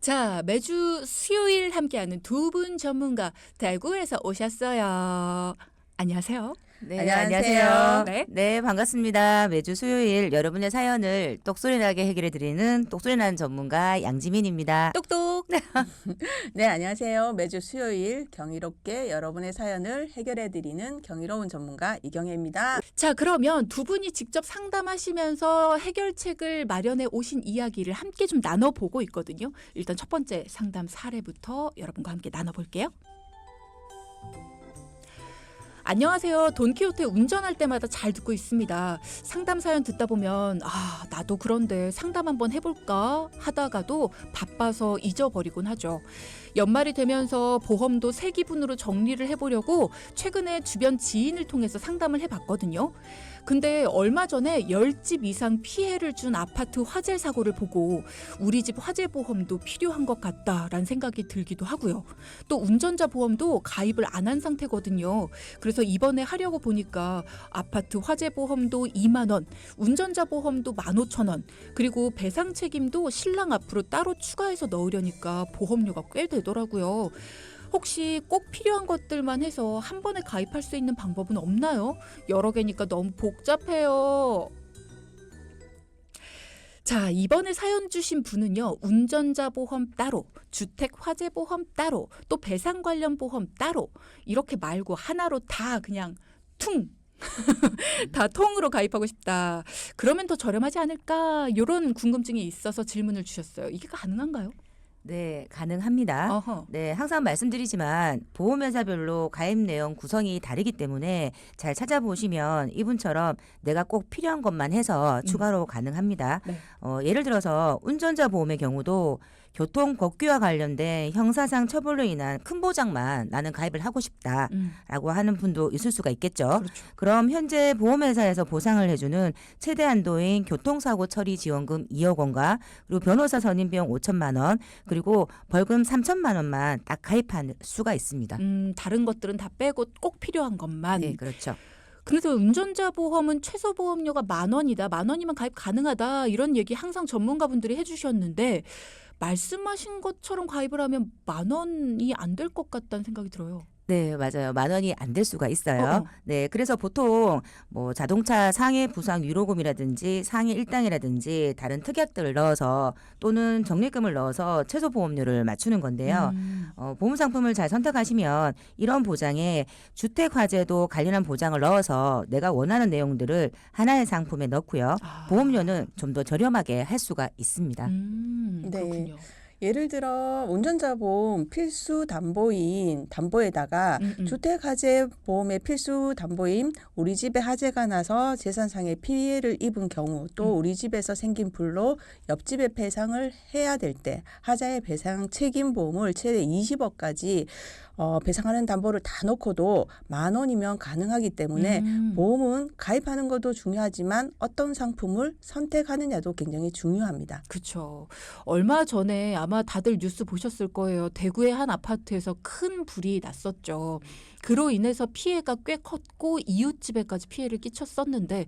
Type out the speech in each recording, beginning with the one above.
자, 매주 수요일 함께하는 두 분 전문가 대구에서 오셨어요. 안녕하세요. 네, 안녕하세요. 네. 네, 반갑습니다. 매주 수요일 여러분의 사연을 똑소리나게 해결해드리는 똑소리나는 전문가 양지민입니다. 똑똑. 네, 안녕하세요. 매주 수요일 경이롭게 여러분의 사연을 해결해드리는 경이로운 전문가 이경혜입니다. 자, 그러면 두 분이 직접 상담하시면서 해결책을 마련해 오신 이야기를 함께 좀 나눠보고 있거든요. 일단 첫 번째 상담 사례부터 여러분과 함께 나눠볼게요. 안녕하세요. 돈키호테 운전할 때마다 잘 듣고 있습니다. 상담 사연 듣다 보면 나도 그런데 상담 한번 해볼까 하다가도 바빠서 잊어버리곤 하죠. 연말이 되면서 보험도 새 기분으로 정리를 해보려고 최근에 주변 지인을 통해서 상담을 해봤거든요. 근데 얼마 전에 10집 이상 피해를 준 아파트 화재 사고를 보고 우리 집 화재 보험도 필요한 것 같다라는 생각이 들기도 하고요. 또 운전자 보험도 가입을 안 한 상태거든요. 그래서 이번에 하려고 보니까 아파트 화재 보험도 2만 원, 운전자 보험도 15,000원, 그리고 배상 책임도 신랑 앞으로 따로 추가해서 넣으려니까 보험료가 꽤 되더라고요. 혹시 꼭 필요한 것들만 해서 한 번에 가입할 수 있는 방법은 없나요? 여러 개니까 너무 복잡해요. 자, 이번에 사연 주신 분은요. 운전자 보험 따로, 주택 화재 보험 따로, 또 배상 관련 보험 따로 이렇게 말고 하나로 다 그냥 퉁! 다 통으로 가입하고 싶다. 그러면 더 저렴하지 않을까? 이런 궁금증이 있어서 질문을 주셨어요. 이게 가능한가요? 네, 가능합니다. 어허. 네, 항상 말씀드리지만 보험회사별로 가입 내용 구성이 다르기 때문에 잘 찾아보시면 이분처럼 내가 꼭 필요한 것만 해서 추가로 가능합니다. 네. 예를 들어서 운전자 보험의 경우도 교통 법규와 관련된 형사상 처벌로 인한 큰 보장만 나는 가입을 하고 싶다라고 하는 분도 있을 수가 있겠죠. 그렇죠. 그럼 현재 보험회사에서 보상을 해주는 최대 한도인 교통사고 처리 지원금 2억 원과 그리고 변호사 선임비용 5천만 원 그리고 벌금 3천만 원만 딱 가입할 수가 있습니다. 다른 것들은 다 빼고 꼭 필요한 것만. 네, 그렇죠. 그래서 운전자 보험은 최소 보험료가 10,000원이다. 10,000원이면 가입 가능하다. 이런 얘기 항상 전문가분들이 해주셨는데 말씀하신 것처럼 가입을 하면 10,000원이 안 될 것 같다는 생각이 들어요. 네, 맞아요. 10,000원이 안 될 수가 있어요. 어어. 네, 그래서 보통 뭐 자동차 상해 부상 위로금이라든지 상해 일당이라든지 다른 특약들을 넣어서 또는 적립금을 넣어서 최소 보험료를 맞추는 건데요. 보험 상품을 잘 선택하시면 이런 보장에 주택 화재도 관련한 보장을 넣어서 내가 원하는 내용들을 하나의 상품에 넣고요. 보험료는 좀 더 저렴하게 할 수가 있습니다. 네. 그렇군요. 예를 들어 운전자 보험 필수 담보인 담보에다가 주택 화재 보험의 필수 담보인 우리 집에 화재가 나서 재산상의 피해를 입은 경우 또 우리 집에서 생긴 불로 옆집에 배상을 해야 될 때 화재의 배상 책임 보험을 최대 20억까지 배상하는 담보를 다 넣고도 10,000원이면 가능하기 때문에 보험은 가입하는 것도 중요하지만 어떤 상품을 선택하느냐도 굉장히 중요합니다. 그렇죠. 얼마 전에 아마 다들 뉴스 보셨을 거예요. 대구의 한 아파트에서 큰 불이 났었죠. 그로 인해서 피해가 꽤 컸고 이웃집에까지 피해를 끼쳤었는데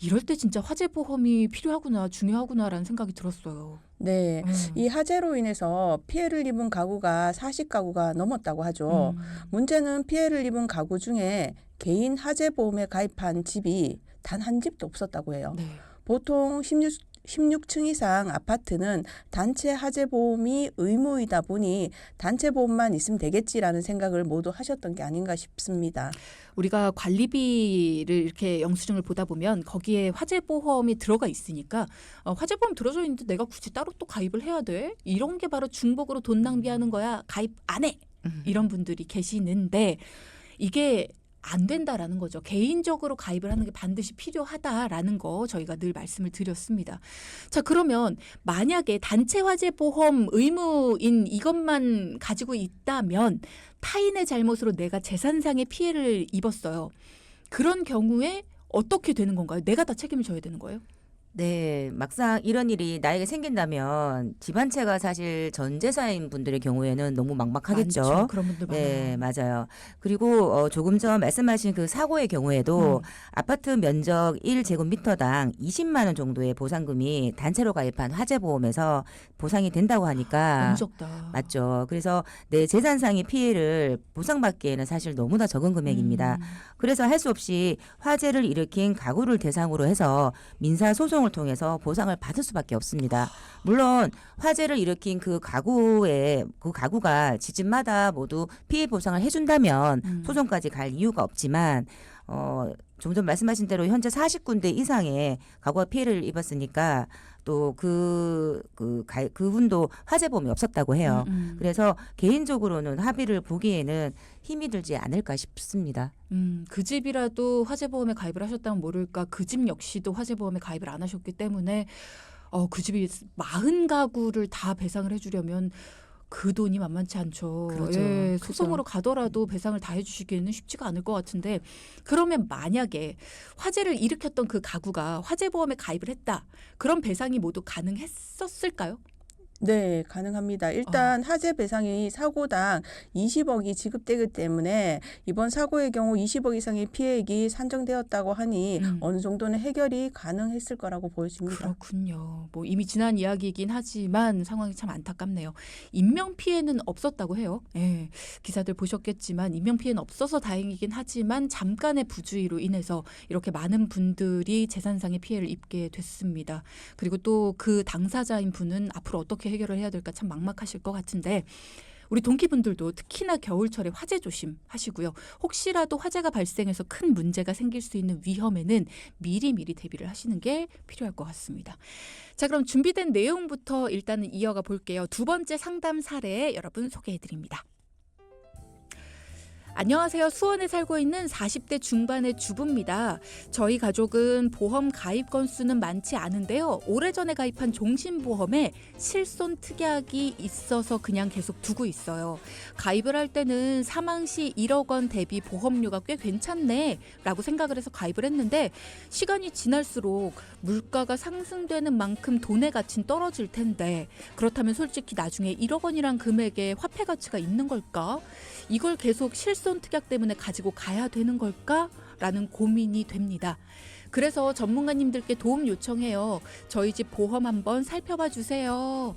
이럴 때 진짜 화재보험이 필요하구나, 중요하구나라는 생각이 들었어요. 네, 이 화재로 인해서 피해를 입은 가구가 40가구가 넘었다고 하죠. 문제는 피해를 입은 가구 중에 개인 화재보험에 가입한 집이 단 한 집도 없었다고 해요. 네. 보통 16층 이상 아파트는 단체 화재보험이 의무이다 보니 단체 보험만 있으면 되겠지라는 생각을 모두 하셨던 게 아닌가 싶습니다. 우리가 관리비를 이렇게 영수증을 보다 보면 거기에 화재보험이 들어가 있으니까 화재보험 들어져 있는데 내가 굳이 따로 또 가입을 해야 돼? 이런 게 바로 중복으로 돈 낭비하는 거야. 가입 안 해. 이런 분들이 계시는데 이게 안 된다라는 거죠. 개인적으로 가입을 하는 게 반드시 필요하다라는 거 저희가 늘 말씀을 드렸습니다. 자, 그러면 만약에 단체 화재 보험 의무인 이것만 가지고 있다면 타인의 잘못으로 내가 재산상의 피해를 입었어요. 그런 경우에 어떻게 되는 건가요? 내가 다 책임을 져야 되는 거예요? 네, 막상 이런 일이 나에게 생긴다면 집안채가 사실 전 재산인 분들의 경우에는 너무 막막하겠죠. 많죠. 그런 분들 네, 많아요. 맞아요. 그리고 조금 전 말씀하신 그 사고의 경우에도 아파트 면적 1제곱미터당 20만 원 정도의 보상금이 단체로 가입한 화재보험에서 보상이 된다고 하니까 너무 적다. 맞죠. 그래서 내 재산상의 피해를 보상받기에는 사실 너무나 적은 금액입니다. 그래서 할 수 없이 화재를 일으킨 가구를 대상으로 해서 민사 소송을 통해서 보상을 받을 수밖에 없습니다. 물론 화재를 일으킨 그 가구가 지집마다 모두 피해 보상을 해준다면 소송까지 갈 이유가 없지만 좀 전 말씀하신 대로 현재 40군데 이상의 가구가 피해를 입었으니까 또 그분도 화재보험이 없었다고 해요. 그래서 개인적으로는 합의를 보기에는 힘이 들지 않을까 싶습니다. 그 집이라도 화재보험에 가입을 하셨다면 모를까 그 집 역시도 화재보험에 가입을 안 하셨기 때문에 그 집이 40가구를 다 배상을 해주려면 그 돈이 만만치 않죠. 그렇죠. 예, 그죠. 소송으로 가더라도 배상을 다 해주시기에는 쉽지가 않을 것 같은데 그러면 만약에 화재를 일으켰던 그 가구가 화재보험에 가입을 했다. 그런 배상이 모두 가능했었을까요? 네, 가능합니다. 일단 화재 배상이 사고당 20억이 지급되기 때문에 이번 사고의 경우 20억 이상의 피해액이 산정되었다고 하니 어느 정도는 해결이 가능했을 거라고 보여집니다. 그렇군요. 뭐 이미 지난 이야기이긴 하지만 상황이 참 안타깝네요. 인명 피해는 없었다고 해요. 예, 기사들 보셨겠지만 인명 피해는 없어서 다행이긴 하지만 잠깐의 부주의로 인해서 이렇게 많은 분들이 재산상의 피해를 입게 됐습니다. 그리고 또 그 당사자인 분은 앞으로 어떻게 해결을 해야 될까 참 막막하실 것 같은데 우리 동기분들도 특히나 겨울철에 화재 조심하시고요. 혹시라도 화재가 발생해서 큰 문제가 생길 수 있는 위험에는 미리미리 대비를 하시는 게 필요할 것 같습니다. 자, 그럼 준비된 내용부터 일단은 이어가 볼게요. 두 번째 상담 사례 여러분 소개해드립니다. 안녕하세요. 수원에 살고 있는 40대 중반의 주부입니다. 저희 가족은 보험 가입 건수는 많지 않은데요. 오래전에 가입한 종신보험에 실손 특약이 있어서 그냥 계속 두고 있어요. 가입을 할 때는 사망 시 1억 원 대비 보험료가 꽤 괜찮네 라고 생각을 해서 가입을 했는데 시간이 지날수록 물가가 상승되는 만큼 돈의 가치는 떨어질 텐데 그렇다면 솔직히 나중에 1억 원이란 금액에 화폐 가치가 있는 걸까? 이걸 계속 실손 특약 때문에 가지고 가야 되는 걸까? 라는 고민이 됩니다. 그래서 전문가님들께 도움 요청해요. 저희 집 보험 한번 살펴봐 주세요.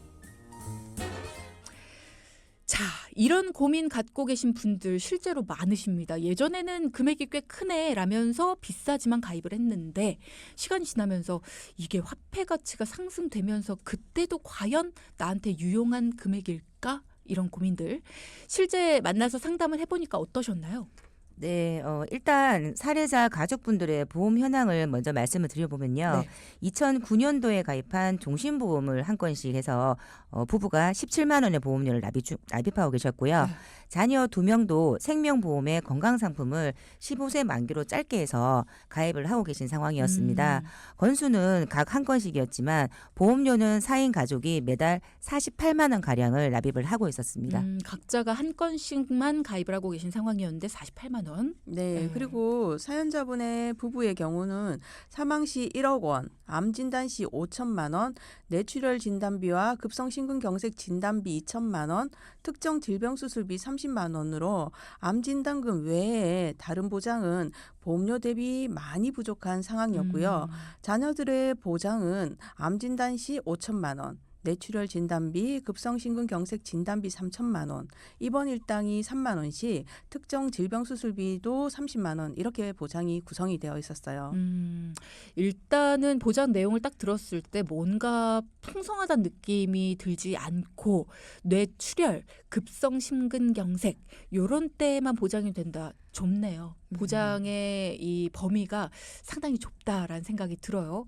자, 이런 고민 갖고 계신 분들 실제로 많으십니다. 예전에는 금액이 꽤 크네 라면서 비싸지만 가입을 했는데 시간이 지나면서 이게 화폐 가치가 상승되면서 그때도 과연 나한테 유용한 금액일까? 이런 고민들 실제 만나서 상담을 해보니까 어떠셨나요? 네, 일단 사례자 가족분들의 보험 현황을 먼저 말씀을 드려보면요. 네. 2009년도에 가입한 종신보험을 한 건씩 해서 부부가 17만 원의 보험료를 납입하고 계셨고요. 자녀 2명도 생명보험의 건강상품을 15세 만기로 짧게 해서 가입을 하고 계신 상황이었습니다. 건수는 각 한 건씩이었지만 보험료는 4인 가족이 매달 48만 원 가량을 납입을 하고 있었습니다. 각자가 한 건씩만 가입을 하고 계신 상황이었는데 48만 원. 네, 그리고 사연자분의 부부의 경우는 사망 시 1억 원, 암 진단 시 5천만 원, 뇌출혈 진단비와 급성심근경색 진단비 2천만 원, 특정 질병 수술비 30만 원으로 암 진단금 외에 다른 보장은 보험료 대비 많이 부족한 상황이었고요. 자녀들의 보장은 암 진단 시 5천만 원, 뇌출혈 진단비, 급성심근경색 진단비 3천만 원, 입원 일당이 3만 원씩, 특정 질병 수술비도 30만 원 이렇게 보장이 구성이 되어 있었어요. 일단은 보장 내용을 딱 들었을 때 뭔가 풍성하다는 느낌이 들지 않고 뇌출혈, 급성심근경색 이런 때만 보장이 된다. 좁네요. 보장의 이 범위가 상당히 좁다라는 생각이 들어요.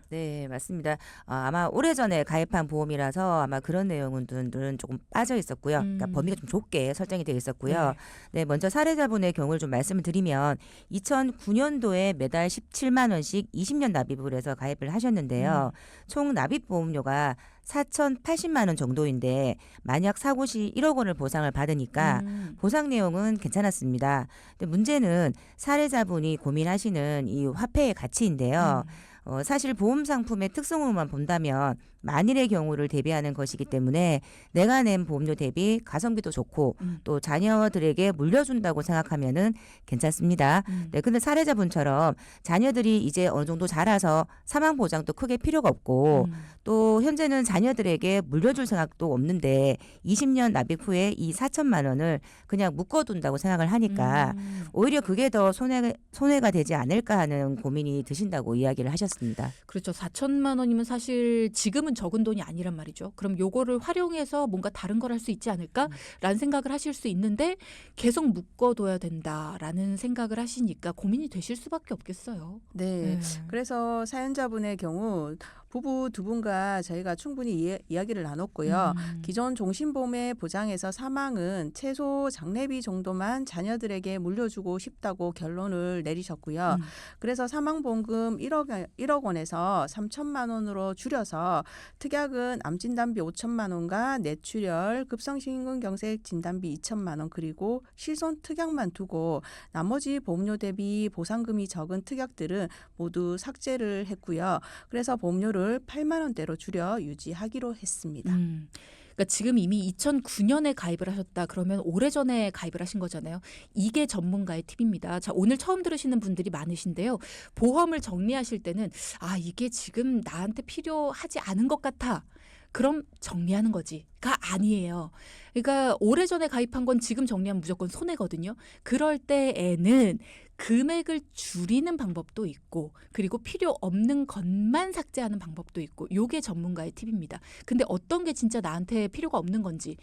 네, 맞습니다. 아마 오래전에 가입한 보험이라서 아마 그런 내용들은 조금 빠져 있었고요. 그러니까 범위가 좀 좁게 설정이 되어 있었고요. 네, 먼저 사례자분의 경우를 좀 말씀을 드리면 2009년도에 매달 17만 원씩 20년 납입을 해서 가입을 하셨는데요. 총 납입 보험료가 4,080만 원 정도인데 만약 사고 시 1억 원을 보상을 받으니까 보상 내용은 괜찮았습니다. 근데 문제는 사례자분이 고민하시는 이 화폐의 가치인데요. 사실 보험 상품의 특성으로만 본다면 만일의 경우를 대비하는 것이기 때문에 내가 낸 보험료 대비 가성비도 좋고 또 자녀들에게 물려준다고 생각하면은 괜찮습니다. 네, 근데 사례자분처럼 자녀들이 이제 어느 정도 자라서 사망 보장도 크게 필요가 없고 또 현재는 자녀들에게 물려줄 생각도 없는데 20년 납입 후에 이 4천만 원을 그냥 묶어둔다고 생각을 하니까 오히려 그게 더 손해가 되지 않을까 하는 고민이 드신다고 이야기를 하셨습니다. 그렇죠. 4천만 원이면 사실 지금은 적은 돈이 아니란 말이죠. 그럼 요거를 활용해서 뭔가 다른 걸 할 수 있지 않을까라는 생각을 하실 수 있는데 계속 묶어둬야 된다라는 생각을 하시니까 고민이 되실 수밖에 없겠어요. 네. 그래서 사연자분의 경우 부부 두 분과 저희가 충분히 이야기를 나눴고요. 기존 종신보험의 보장에서 사망은 최소 장례비 정도만 자녀들에게 물려주고 싶다고 결론을 내리셨고요. 그래서 사망보험금 1억 원에서 3천만 원으로 줄여서 특약은 암진단비 5천만 원과 뇌출혈, 급성심근경색 진단비 2천만 원 그리고 실손 특약만 두고 나머지 보험료 대비 보상금이 적은 특약들은 모두 삭제를 했고요. 그래서 보험료를 8만 원대로 줄여 유지하기로 했습니다. 그러니까 지금 이미 2009년에 가입을 하셨다. 그러면 오래전에 가입을 하신 거잖아요. 이게 전문가의 팁입니다. 자, 오늘 처음 들으시는 분들이 많으신데요. 보험을 정리하실 때는 이게 지금 나한테 필요하지 않은 것 같아. 그럼 정리하는 거지가 아니에요. 그러니까 오래전에 가입한 건 지금 정리하면 무조건 손해거든요. 그럴 때에는 금액을 줄이는 방법도 있고 그리고 필요 없는 것만 삭제하는 방법도 있고 요게 전문가의 팁입니다. 근데 어떤 게 진짜 나한테 필요가 없는 건지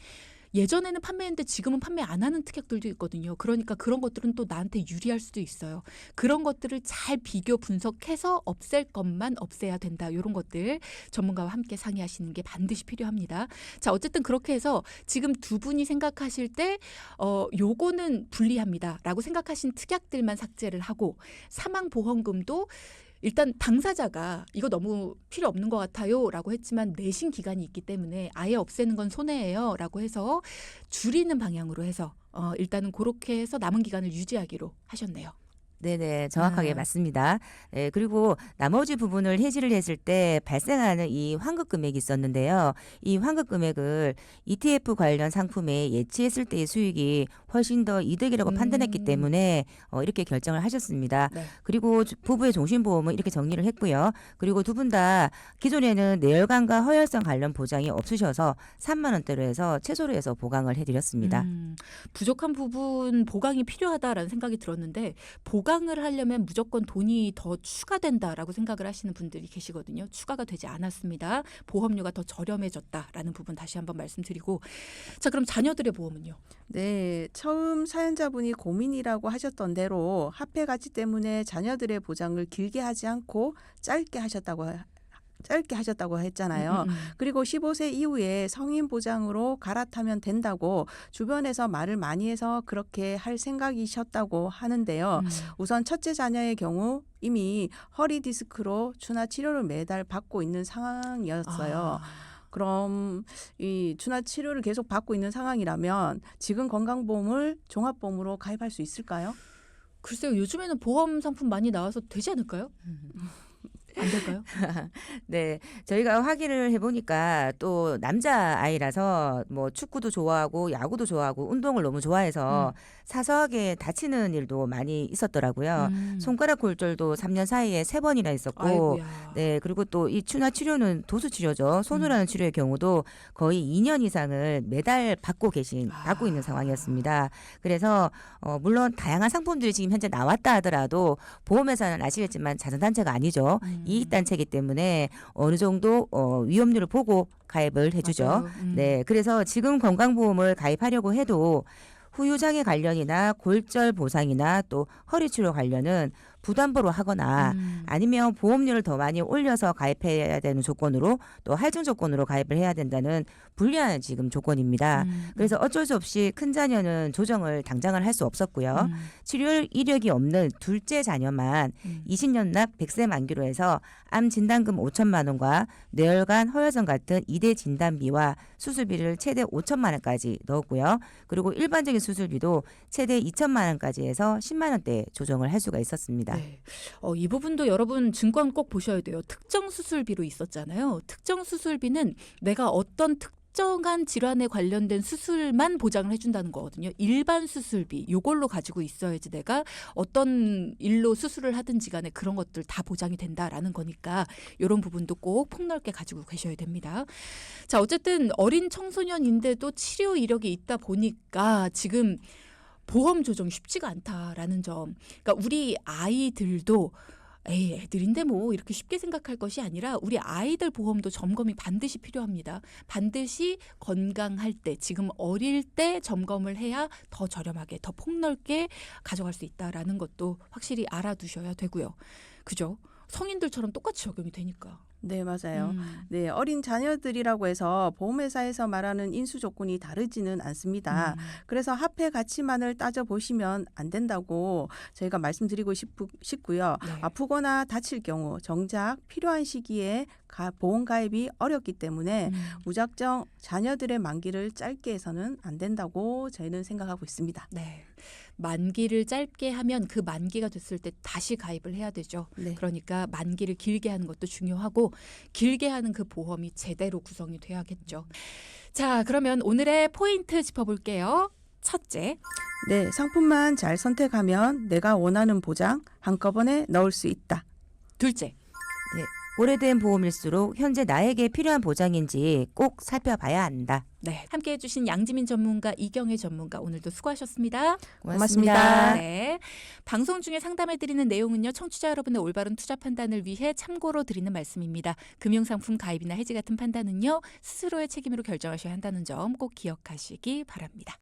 예전에는 판매했는데 지금은 판매 안 하는 특약들도 있거든요. 그러니까 그런 것들은 또 나한테 유리할 수도 있어요. 그런 것들을 잘 비교 분석해서 없앨 것만 없애야 된다. 이런 것들 전문가와 함께 상의하시는 게 반드시 필요합니다. 자, 어쨌든 그렇게 해서 지금 두 분이 생각하실 때 요거는 불리합니다. 라고 생각하신 특약들만 삭제를 하고 사망보험금도 일단 당사자가 이거 너무 필요 없는 것 같아요 라고 했지만 내신 기간이 있기 때문에 아예 없애는 건 손해예요 라고 해서 줄이는 방향으로 해서 일단은 그렇게 해서 남은 기간을 유지하기로 하셨네요. 네네, 정확하게 맞습니다. 네, 그리고 나머지 부분을 해지를 했을 때 발생하는 이 환급 금액이 있었는데요. 이 환급 금액을 ETF 관련 상품에 예치했을 때의 수익이 훨씬 더 이득이라고 판단했기 때문에 이렇게 결정을 하셨습니다. 네. 그리고 부부의 종신보험은 이렇게 정리를 했고요. 그리고 두 분 다 기존에는 뇌혈관과 허혈성 관련 보장이 없으셔서 3만 원대로 해서 최소로 해서 보강을 해드렸습니다. 부족한 부분 보강이 필요하다라는 생각이 들었는데 보강을 하려면 무조건 돈이 더 추가된다라고 생각을 하시는 분들이 계시거든요. 추가가 되지 않았습니다. 보험료가 더 저렴해졌다라는 부분 다시 한번 말씀드리고 자, 그럼 자녀들의 보험은요? 네, 처음 사연자분이 고민이라고 하셨던 대로 화폐 가치 때문에 자녀들의 보장을 길게 하지 않고 짧게 하셨다고 했잖아요. 그리고 15세 이후에 성인 보장으로 갈아타면 된다고 주변에서 말을 많이 해서 그렇게 할 생각이셨다고 하는데요. 우선 첫째 자녀의 경우 이미 허리 디스크로 추나 치료를 매달 받고 있는 상황이었어요. 그럼 이 추나 치료를 계속 받고 있는 상황이라면 지금 건강보험을 종합보험으로 가입할 수 있을까요? 글쎄요. 요즘에는 보험 상품 많이 나와서 되지 않을까요? 안 될까요? 네, 저희가 확인을 해보니까 또 남자 아이라서 뭐 축구도 좋아하고 야구도 좋아하고 운동을 너무 좋아해서 사소하게 다치는 일도 많이 있었더라고요. 손가락 골절도 3년 사이에 3번이나 있었고, 아이고야. 네, 그리고 또 이 추나 치료는 도수 치료죠. 손으로 하는 치료의 경우도 거의 2년 이상을 매달 받고 있는 상황이었습니다. 그래서 물론 다양한 상품들이 지금 현재 나왔다 하더라도 보험회사는 아시겠지만 자선단체가 아니죠. 이익단체이기 때문에 어느 정도 위험률을 보고 가입을 해주죠. 맞아요. 네, 그래서 지금 건강보험을 가입하려고 해도 후유장애 관련이나 골절 보상이나 또 허리치료 관련은 부담보로 하거나 아니면 보험료를 더 많이 올려서 가입해야 되는 조건으로 또 할증 조건으로 가입을 해야 된다는 불리한 지금 조건입니다. 그래서 어쩔 수 없이 큰 자녀는 조정을 당장을 할 수 없었고요. 치료 이력이 없는 둘째 자녀만 20년 납 100세 만기로 해서 암 진단금 5천만 원과 뇌혈관 허혈성 같은 2대 진단비와 수술비를 최대 5천만 원까지 넣었고요. 그리고 일반적인 수술비도 최대 2천만 원까지 해서 10만 원대 조정을 할 수가 있었습니다. 있습니다. 네. 이 부분도 여러분 증권 꼭 보셔야 돼요. 특정 수술비로 있었잖아요. 특정 수술비는 내가 어떤 특정한 질환에 관련된 수술만 보장을 해준다는 거거든요. 일반 수술비 요걸로 가지고 있어야지 내가 어떤 일로 수술을 하든지 간에 그런 것들 다 보장이 된다라는 거니까 이런 부분도 꼭 폭넓게 가지고 계셔야 됩니다. 자, 어쨌든 어린 청소년인데도 치료 이력이 있다 보니까 지금 보험 조정이 쉽지가 않다라는 점. 그러니까 우리 아이들도 에이, 애들인데 뭐 이렇게 쉽게 생각할 것이 아니라 우리 아이들 보험도 점검이 반드시 필요합니다. 반드시 건강할 때, 지금 어릴 때 점검을 해야 더 저렴하게, 더 폭넓게 가져갈 수 있다라는 것도 확실히 알아두셔야 되고요. 그죠? 성인들처럼 똑같이 적용이 되니까. 네, 맞아요. 네, 어린 자녀들이라고 해서 보험회사에서 말하는 인수 조건이 다르지는 않습니다. 그래서 합해 가치만을 따져보시면 안 된다고 저희가 말씀드리고 싶고요. 네. 아프거나 다칠 경우 정작 필요한 시기에 보험 가입이 어렵기 때문에 무작정 자녀들의 만기를 짧게 해서는 안 된다고 저희는 생각하고 있습니다. 네. 만기를 짧게 하면 그 만기가 됐을 때 다시 가입을 해야 되죠. 네. 그러니까 만기를 길게 하는 것도 중요하고 길게 하는 그 보험이 제대로 구성이 돼야겠죠. 자, 그러면 오늘의 포인트 짚어볼게요. 첫째, 네, 상품만 잘 선택하면 내가 원하는 보장 한꺼번에 넣을 수 있다. 둘째, 오래된 보험일수록 현재 나에게 필요한 보장인지 꼭 살펴봐야 한다. 네, 함께해 주신 양지민 전문가, 이경혜 전문가 오늘도 수고하셨습니다. 고맙습니다. 네, 방송 중에 상담해드리는 내용은요. 청취자 여러분의 올바른 투자 판단을 위해 참고로 드리는 말씀입니다. 금융상품 가입이나 해지 같은 판단은요. 스스로의 책임으로 결정하셔야 한다는 점 꼭 기억하시기 바랍니다.